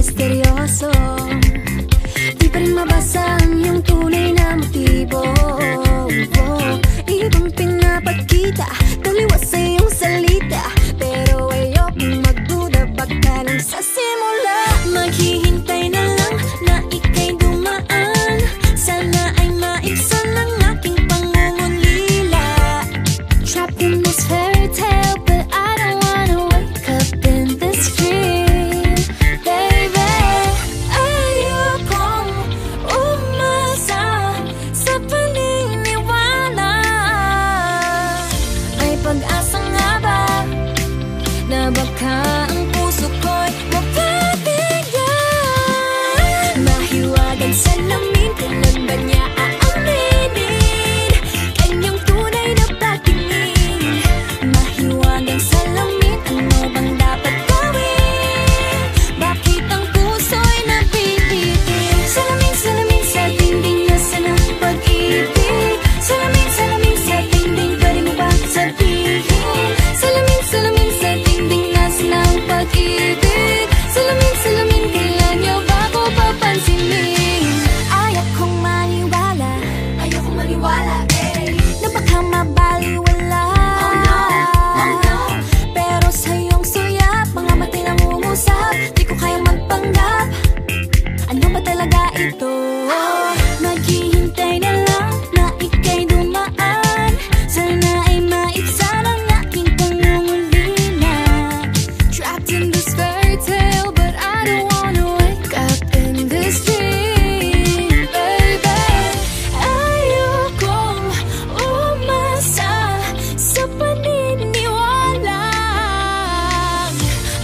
misteryoso. Di pa rin mabasa ang iyong tunay na motibo. Ibang pinapakita, taliwas sa iyong salita, pero ayokong magduda, baka lang sa simula. Maghihintay na lang na ika'y dumaan, sana ay maibsan ang aking pangungulila. Trapped in this fairy tale, but I don't wanna wake up in this dream, baby. Ayokong umasa sa paniniwala. May pag-asa nga ba na baka ang puso ko'y mapabigyan? Mahiwagang salamin, kailan ba niya aaminin kanyang tunay na patingin? Mahiwagang salamin, ano bang dapat gawin? Bakit ang puso'y napipitin? Salamin, salamin sa dingding, nasa ng pag-ibig. Salamin, salamin sa dingding, pwede mo ba sabihin? Salamin, salamin sa dingding, nasa ng pag-ibig. Salamin, salamin, kailan niyo ba ako papansinin? Ayokong maniwala, na baka mabaliwala. Oh no, pero sa iyong suyap, mga mata'y nangungusap, di ko kayang magpanggap. Ano ba talaga ito? Maghihintay na lang na ika'y dumaan, sana ay maibsan ang aking pangungulila. Trapped in this fairy tale, but I don't wanna wake up in this dream, baby. Ayokong umasa sa paniniwala.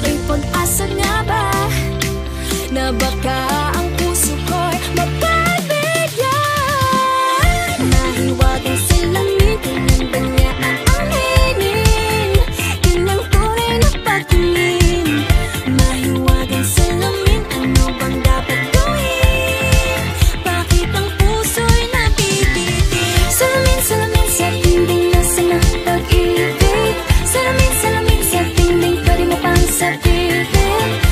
May pag-asa nga ba na baka ang puso ko'y mapabigyan? Mahiwagang salamin, kailan ba niya aaminin kanyang tunay na patingin? Mahiwagang salamin, ano bang dapat gawin? Bakit ang puso'y napipitin? Salamin, salamin sa dingding, nasa ng pag-ibig. Salamin, salamin sa dingding, pwede mo pang sabihin?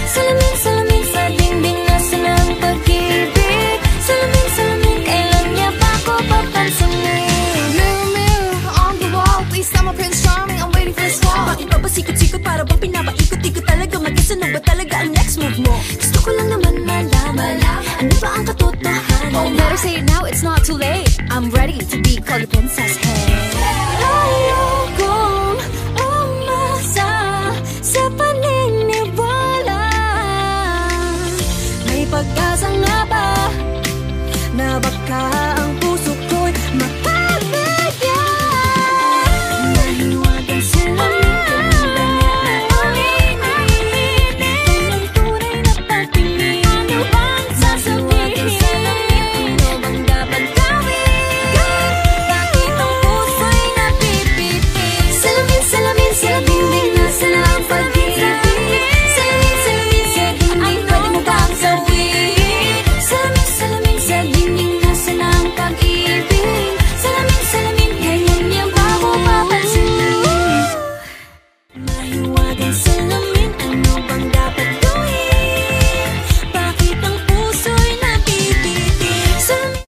Salamin, salamin sa dingding, nasa ng pag-ibig. Salamin, salamin, kailan niya ba ako papansinin? Mirror, mirror on the wall, please tell my Prince Charming I'm waiting for this call. Bakit ba ba sikot-sikot, para bang pinapaikot-ikot talaga? Mag-isa na ba talaga ang next move mo? Gusto ko lang naman malaman, ano ba ang katotohanan? Oh, better say it now, it's not too late. I'm ready to be called a princess, hey. Ayokong umasa sa paniniwala. May pag-asa nga ba na baka